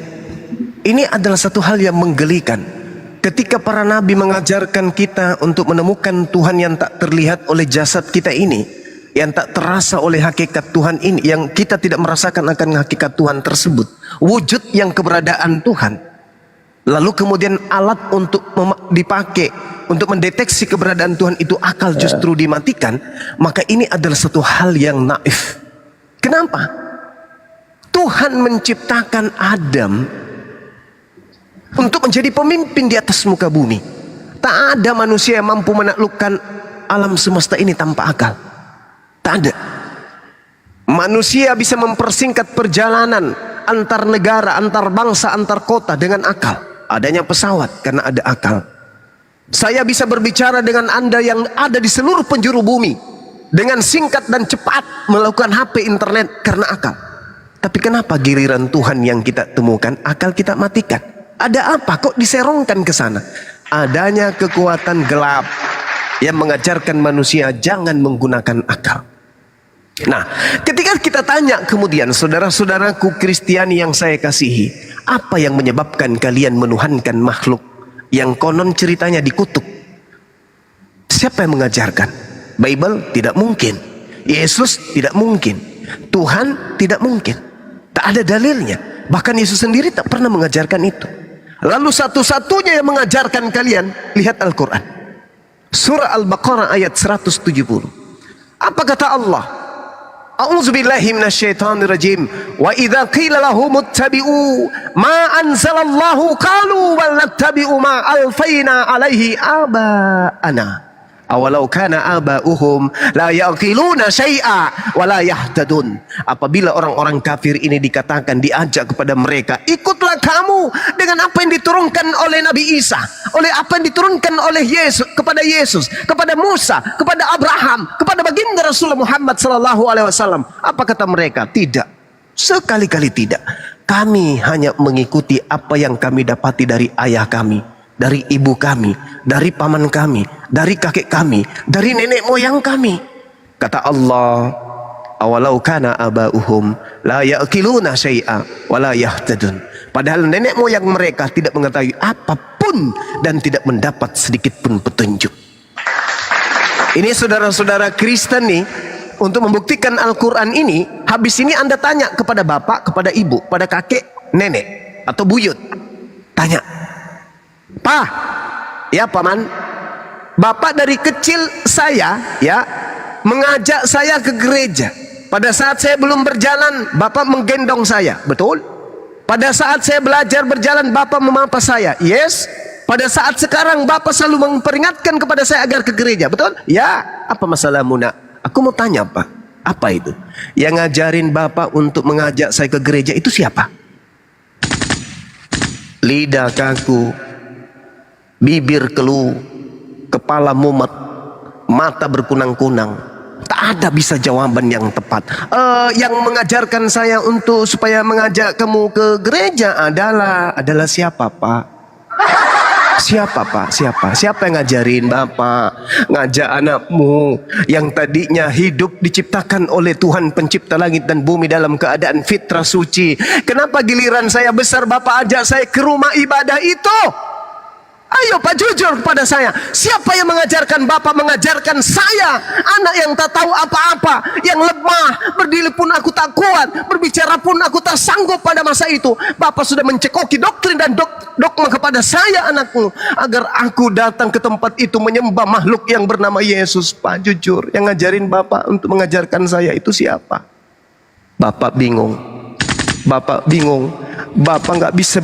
ini adalah satu hal yang menggelikan. Ketika para nabi mengajarkan kita untuk menemukan Tuhan yang tak terlihat oleh jasad kita ini, yang tak terasa oleh hakikat Tuhan ini, yang kita tidak merasakan akan hakikat Tuhan tersebut, wujud yang keberadaan Tuhan, lalu kemudian alat untuk dipakai untuk mendeteksi keberadaan Tuhan itu akal justru dimatikan, maka ini adalah satu hal yang naif. Kenapa? Tuhan menciptakan Adam untuk menjadi pemimpin di atas muka bumi. Tak ada manusia yang mampu menaklukkan alam semesta ini tanpa akal. Tak ada. Manusia bisa mempersingkat perjalanan antar negara, antar bangsa, antar kota dengan akal. Adanya pesawat karena ada akal. Saya bisa berbicara dengan Anda yang ada di seluruh penjuru bumi dengan singkat dan cepat melakukan HP internet karena akal. Tapi kenapa giliran Tuhan yang kita temukan, akal kita matikan? Ada apa kok diserongkan ke sana? Adanya kekuatan gelap yang mengajarkan manusia jangan menggunakan akal. Nah, ketika kita tanya kemudian, saudara-saudaraku Kristiani yang saya kasihi, apa yang menyebabkan kalian menuhankan makhluk yang konon ceritanya dikutuk? Siapa yang mengajarkan? Bible tidak mungkin. Yesus tidak mungkin. Tuhan tidak mungkin. Tak ada dalilnya. Bahkan Yesus sendiri tak pernah mengajarkan itu. Lalu satu-satunya yang mengajarkan kalian, lihat Al-Quran. Surah Al-Baqarah ayat 170. Apa kata Allah? A'udzubillahi minasyaitonirrajim. Wa idza qila lahum ittabi'u ma anzalallahu qalu wal nattabi'u ma alfaina alaihi aba'ana. Awalau kana aba'uhum la yaqiluna syai'a wa la yahtadun. Apabila orang-orang kafir ini dikatakan, diajak kepada mereka, ikutlah kamu dengan apa yang diturunkan oleh Nabi Isa, oleh apa yang diturunkan oleh Yesus, kepada Musa, kepada Abraham, kepada baginda Rasulullah Muhammad sallallahu alaihi wasallam. Apa kata mereka? Tidak. Sekali-kali tidak. Kami hanya mengikuti apa yang kami dapati dari ayah kami, dari ibu kami, dari paman kami, dari kakek kami, dari nenek moyang kami. Kata Allah, awalau kana aba'uhum la ya'qiluna syai'a wa la yahtadun. Padahal nenek moyang mereka tidak mengetahui apapun dan tidak mendapat sedikit pun petunjuk. Ini saudara-saudara Kristen nih, untuk membuktikan Al-Quran ini, habis ini Anda tanya kepada bapak, kepada ibu, pada kakek, nenek, atau buyut. Tanya, "Pak, ya paman, bapak dari kecil saya ya mengajak saya ke gereja. Pada saat saya belum berjalan, bapak menggendong saya, betul? Pada saat saya belajar berjalan, bapak memapa saya, yes. Pada saat sekarang bapak selalu memperingatkan kepada saya agar ke gereja, betul? Ya. Apa masalahmu nak? Aku mau tanya Pak, apa itu? Yang ngajarin bapak untuk mengajak saya ke gereja itu siapa? Lidah kaku, bibir keluh, kepala mumet, mata berkunang-kunang. Tak ada bisa jawaban yang tepat. Yang mengajarkan saya untuk supaya mengajak kamu ke gereja adalah siapa Pak? Siapa Pak? Siapa yang ngajarin Bapak ngajak anakmu yang tadinya hidup diciptakan oleh Tuhan pencipta langit dan bumi dalam keadaan fitrah suci? Kenapa giliran saya besar Bapak ajak saya ke rumah ibadah itu? Ayo Pak, jujur kepada saya. Siapa yang mengajarkan Bapak mengajarkan saya, anak yang tak tahu apa-apa, yang lemah, berdiri pun aku tak kuat, berbicara pun aku tak sanggup pada masa itu. Bapak sudah mencekoki doktrin dan dogma kepada saya, anakku, agar aku datang ke tempat itu menyembah makhluk yang bernama Yesus. Pak, jujur, yang ngajarin Bapak untuk mengajarkan saya itu siapa? Bapak bingung. Bapak bingung. Bapak nggak bisa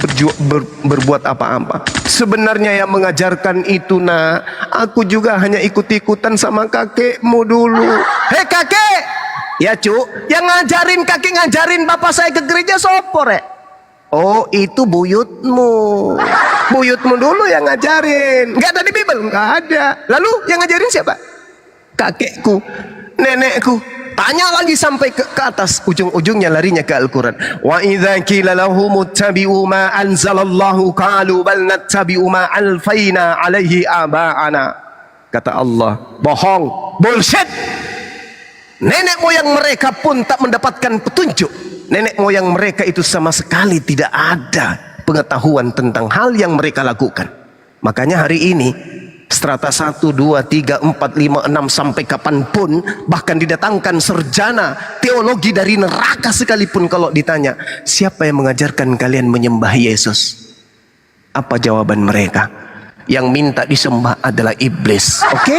berbuat apa-apa. Sebenarnya yang mengajarkan itu nak, aku juga hanya ikut-ikutan sama kakekmu dulu. Hei kakek, ya cu, yang ngajarin bapak saya ke gereja sopor ya? Oh itu buyutmu. Buyutmu dulu yang ngajarin. Nggak ada di Bible, nggak ada. Lalu yang ngajarin siapa? Kakekku, nenekku. Tanya lagi sampai ke atas, ujung-ujungnya larinya ke Al-Quran. Wa idza qila lahum ittabi'u ma anzalallahu qalu bal nattabi'u ma alfaina alaihi aba'ana. Kata Allah, bohong, bullshit. Nenek moyang mereka pun tak mendapatkan petunjuk. Nenek moyang mereka itu sama sekali tidak ada pengetahuan tentang hal yang mereka lakukan. Makanya hari ini strata 1, 2, 3, 4, 5, 6 sampai kapanpun, bahkan didatangkan sarjana teologi dari neraka sekalipun, kalau ditanya siapa yang mengajarkan kalian menyembah Yesus, apa jawaban mereka? Yang minta disembah adalah iblis. Oke.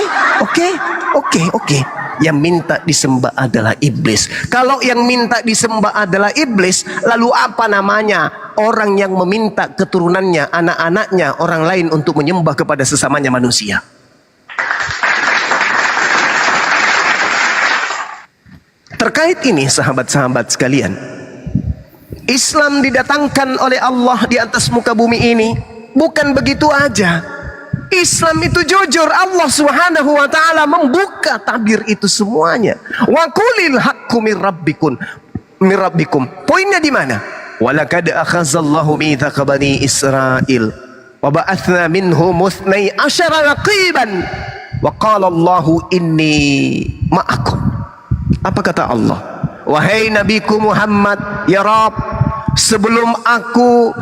Yang minta disembah adalah iblis. Kalau yang minta disembah adalah iblis, lalu apa namanya orang yang meminta keturunannya, anak-anaknya, orang lain untuk menyembah kepada sesamanya manusia? Terkait ini sahabat-sahabat sekalian, Islam didatangkan oleh Allah di atas muka bumi ini bukan begitu aja. Islam itu jujur. Allah Subhanahu wa taala membuka tabir itu semuanya. Wa qulil haqqu mir rabbikum. Poinnya di mana? Walaqad akhazallahu mitsaqa bani Israil wa ba'atsna minhum 12 raqiban wa qala Allahu inni ma'akum. Apa kata Allah? Wahai nabiku Muhammad, ya Rabb, sebelum aku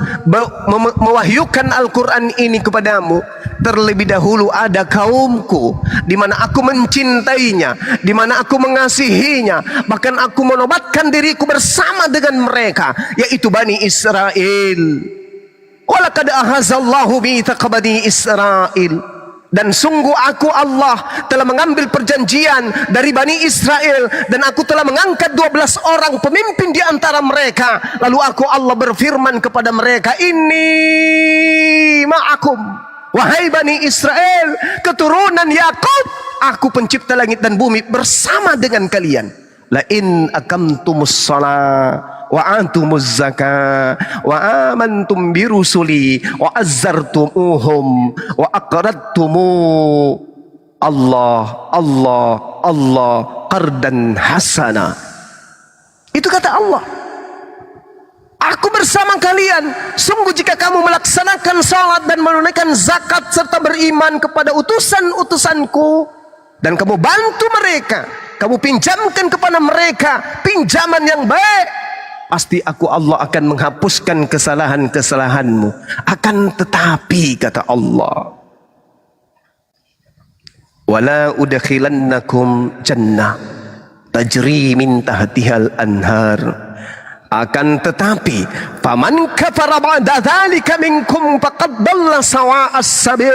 mewahyukan Al-Quran ini kepadamu, terlebih dahulu ada kaumku di mana aku mencintainya, di mana aku mengasihinya, bahkan aku menobatkan diriku bersama dengan mereka, yaitu Bani Israel. Walaqad ahazallahu mitsaqa Bani Israil. Dan sungguh aku Allah telah mengambil perjanjian dari Bani Israel, dan aku telah mengangkat 12 orang pemimpin di antara mereka. Lalu aku Allah berfirman kepada mereka, inni ma'akum, wahai Bani Israel, keturunan Yakub, aku pencipta langit dan bumi bersama dengan kalian. La in aqamtumus shalah wa antumuz zakah wa amantum bi rusuli wa azzartumuhum wa aqradtumu Allah qardan hasana. Itu kata Allah, aku bersama kalian. Sungguh jika kamu melaksanakan salat dan menunaikan zakat serta beriman kepada utusan-utusanku, dan kamu bantu mereka, kamu pinjamkan kepada mereka pinjaman yang baik, pasti aku Allah akan menghapuskan kesalahan-kesalahanmu. Akan tetapi kata Allah, wala udkhilannakum jannah tajri min tahtihal anhar. Akan tetapi faman kafara ba'da dzalika minkum faqad dhalla sawa'as sabil.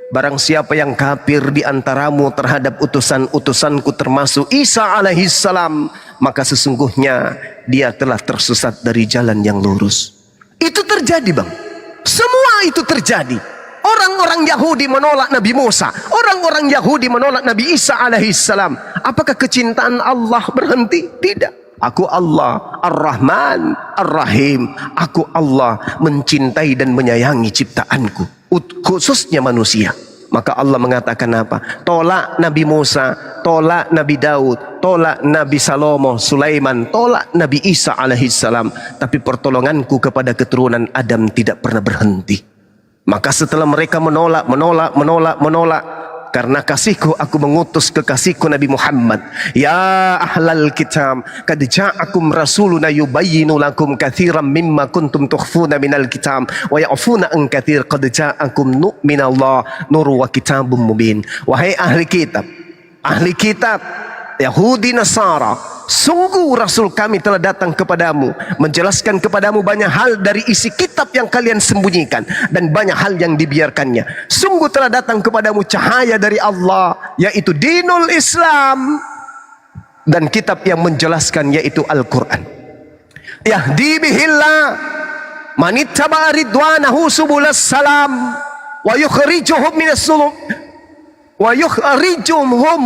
Barang siapa yang kafir di antaramu terhadap utusan-utusanku termasuk Isa alaihissalam, maka sesungguhnya dia telah tersesat dari jalan yang lurus. Itu terjadi bang. Semua itu terjadi. Orang-orang Yahudi menolak Nabi Musa. Orang-orang Yahudi menolak Nabi Isa alaihissalam. Apakah kecintaan Allah berhenti? Tidak. Aku Allah Ar-Rahman Ar-Rahim. Aku Allah mencintai dan menyayangi ciptaanku, khususnya manusia. Maka Allah mengatakan apa? Tolak Nabi Musa, tolak Nabi Daud, tolak Nabi Salomo, Sulaiman, tolak Nabi Isa alaihissalam, tapi pertolonganku kepada keturunan Adam tidak pernah berhenti. Maka setelah mereka menolak, karena kasihku aku mengutus kekasihku Nabi Muhammad. Ya ahlal kitab, qad ja'akum rasuluna yubayyinu lakum katsiran mimma kuntum tukhfuna minal kitab wa ya'funa an katsir, qad ja'akum minallah nur wa kitabum mubin. Wahai ahli kitab, Yahudi Nasara, sungguh Rasul kami telah datang kepadamu, menjelaskan kepadamu banyak hal dari isi kitab yang kalian sembunyikan, dan banyak hal yang dibiarkannya. Sungguh telah datang kepadamu cahaya dari Allah, yaitu dinul Islam, dan kitab yang menjelaskan, yaitu Al-Quran. Yahdi bihillah manittaba ridwanahu subulas salam wa yukhrijuhum minas sulum wa yukhrijuhum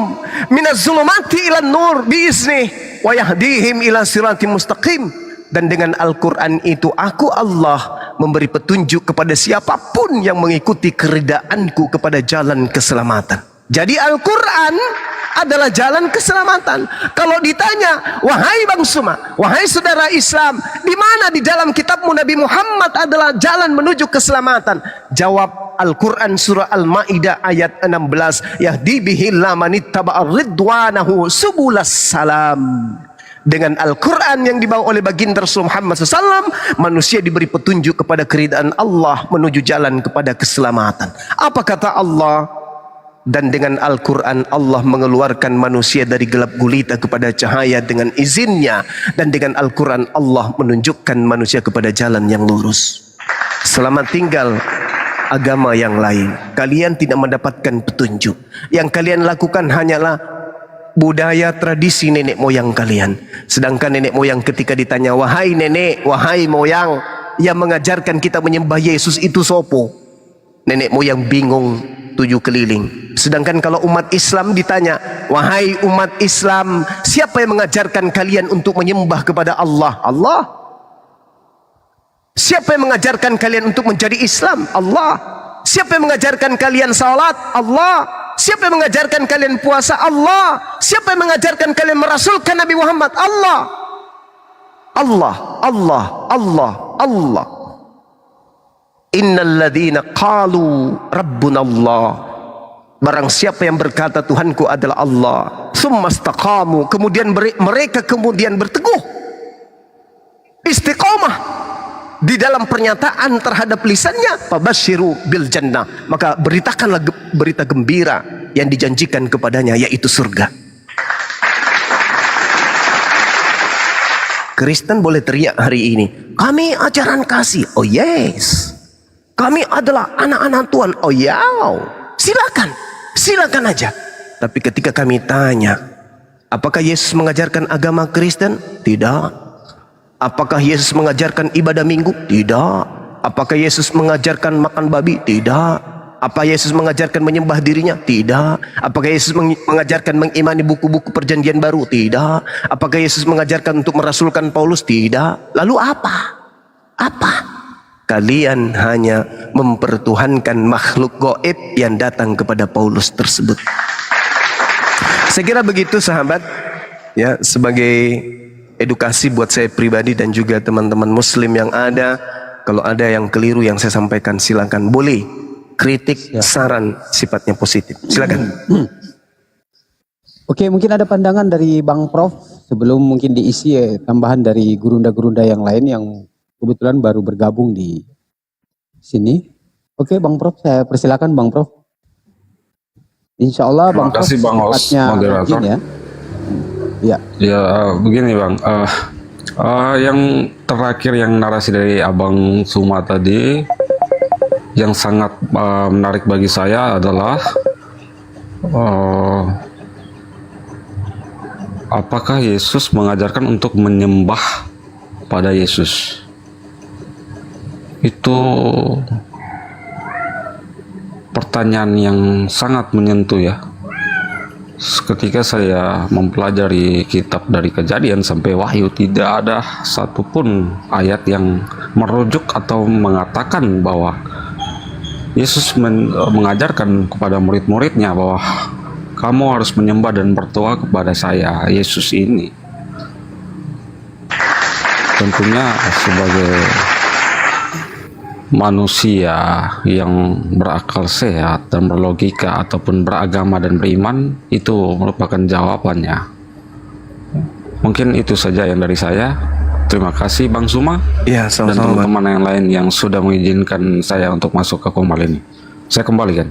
minaz zulumati ilan nur biiznih wa yahdihim ila siratim mustaqim. Dan dengan Al-Quran itu aku Allah memberi petunjuk kepada siapapun yang mengikuti keridaanku kepada jalan keselamatan. Jadi Al-Quran adalah jalan keselamatan. Kalau ditanya, wahai Bang Suma, wahai saudara Islam, di mana di dalam kitabmu Nabi Muhammad adalah jalan menuju keselamatan? Jawab Al-Quran surah Al-Ma'idah ayat 16, yahdi bihillah manittaba'a ridwanahu subulas salam. Dengan Al-Quran yang dibawa oleh baginda Rasul Muhammad SAW, manusia diberi petunjuk kepada keridaan Allah menuju jalan kepada keselamatan. Apa kata Allah? Dan dengan Al-Quran Allah mengeluarkan manusia dari gelap gulita kepada cahaya dengan izinnya. Dan dengan Al-Quran Allah menunjukkan manusia kepada jalan yang lurus. Selamat tinggal agama yang lain. Kalian tidak mendapatkan petunjuk. Yang kalian lakukan hanyalah budaya tradisi nenek moyang kalian. Sedangkan nenek moyang ketika ditanya, wahai nenek, wahai moyang, yang mengajarkan kita menyembah Yesus itu sopo? Nenek moyang bingung 7 keliling. Sedangkan kalau umat Islam ditanya, wahai umat Islam, siapa yang mengajarkan kalian untuk menyembah kepada Allah? Allah. Siapa yang mengajarkan kalian untuk menjadi Islam? Allah. Siapa yang mengajarkan kalian salat? Allah. Siapa yang mengajarkan kalian puasa? Allah. Siapa yang mengajarkan kalian merasulkan Nabi Muhammad? Allah. Allah, Allah, Allah, Allah. Innal ladzina qalu rabbuna Allah. Barang siapa yang berkata Tuhanku adalah Allah, summa istaqamu, kemudian mereka kemudian berteguh, istiqomah di dalam pernyataan terhadap lisannya, fabasyiru bil jannah, maka beritakanlah berita gembira yang dijanjikan kepadanya, yaitu surga. Kristen boleh teriak hari ini, kami ajaran kasih. Oh yes. Kami adalah anak-anak Tuhan. Oh ya, silakan. Silakan aja. Tapi ketika kami tanya, apakah Yesus mengajarkan agama Kristen? Tidak. Apakah Yesus mengajarkan ibadah minggu? Tidak. Apakah Yesus mengajarkan makan babi? Tidak. Apa Yesus mengajarkan menyembah dirinya? Tidak. Apakah Yesus mengajarkan mengimani buku-buku perjanjian baru? Tidak. Apakah Yesus mengajarkan untuk merasulkan Paulus? Tidak. Lalu apa? Apa? Kalian hanya mempertuhankan makhluk gaib yang datang kepada Paulus tersebut. Saya kira begitu sahabat, ya, sebagai edukasi buat saya pribadi dan juga teman-teman muslim yang ada. Kalau ada yang keliru yang saya sampaikan, silakan, boleh kritik, saran sifatnya positif, silakan. Oke, mungkin ada pandangan dari Bang Prof sebelum mungkin diisi tambahan dari gurunda-gurunda yang lain yang kebetulan baru bergabung di sini. Oke, Bang Prof, saya persilakan Bang Prof. Insya Allah Bang Prof cepatnya mungkin ya. Ya. Ya begini Bang, yang terakhir yang narasi dari Abang Suma tadi yang sangat menarik bagi saya adalah apakah Yesus mengajarkan untuk menyembah pada Yesus? Itu pertanyaan yang sangat menyentuh ya. Ketika saya mempelajari kitab dari Kejadian sampai Wahyu, tidak ada satupun ayat yang merujuk atau mengatakan bahwa Yesus mengajarkan kepada murid-muridnya bahwa kamu harus menyembah dan berdoa kepada saya, Yesus ini. Tentunya sebagai manusia yang berakal sehat dan berlogika ataupun beragama dan beriman, itu merupakan jawabannya. Mungkin itu saja yang dari saya. Terima kasih Bang Suma Ya, dan sama-sama. teman-teman yang lain yang sudah mengizinkan saya untuk masuk ke Komal ini. Saya kembalikan.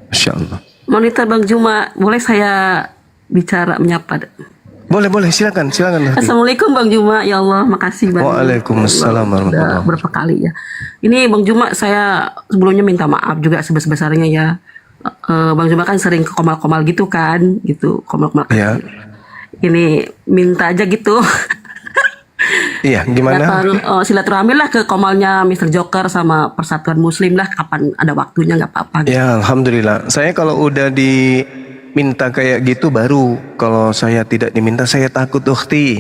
Masya Allah. Monitor Bang Juma, boleh saya bicara menyapa? Boleh, silakan. Assalamualaikum Bang Juma, ya Allah, makasih banyak. Waalaikumsalam warahmatullahi Udah berapa kali ya. Ini Bang Juma, saya sebelumnya minta maaf juga sebesar-besarnya ya. Bang Juma kan sering ke komal-komal gitu kan, gitu, komal-komal. Ya. Ini minta aja gitu. Iya, gimana? Datang silaturahmi lah ke komalnya Mr. Joker sama Persatuan Muslim lah, kapan ada waktunya, nggak apa-apa. Gitu. Ya, alhamdulillah. Saya kalau udah diminta kayak gitu baru. Kalau saya tidak diminta, saya takut ukhti.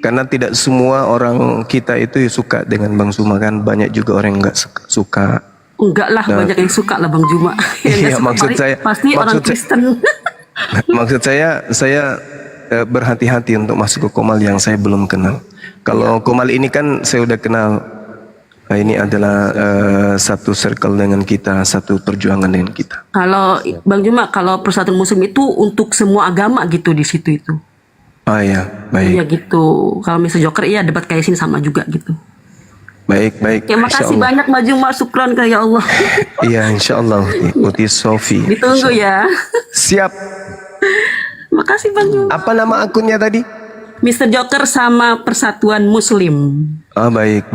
Karena tidak semua orang kita itu suka dengan Bang Suma kan. Banyak juga orang yang nggak suka. Enggak lah, banyak yang suka lah Bang Juma. Iya, maksud saya. Pasti orang Kristen. Maksud saya berhati-hati untuk masuk ke komal yang saya belum kenal. Kalau komal ini kan saya udah kenal. Ini adalah satu circle dengan kita, satu perjuangan dengan kita. Kalau Bang Juma, kalau Persatuan Muslim itu untuk semua agama gitu di situ itu. Ah ya, baik. Iya gitu. Kalau Mr. Joker iya debat kayak sini sama juga gitu. Baik. Terima kasih Insyaallah. banyak Mbak Juma, syukran ke ya Allah. Iya, insyaallah. Uti Sofi. Ditunggu ya. Siap. Makasih Bang Juma. Apa nama akunnya tadi? Mr. Joker sama Persatuan Muslim. Ah, baik.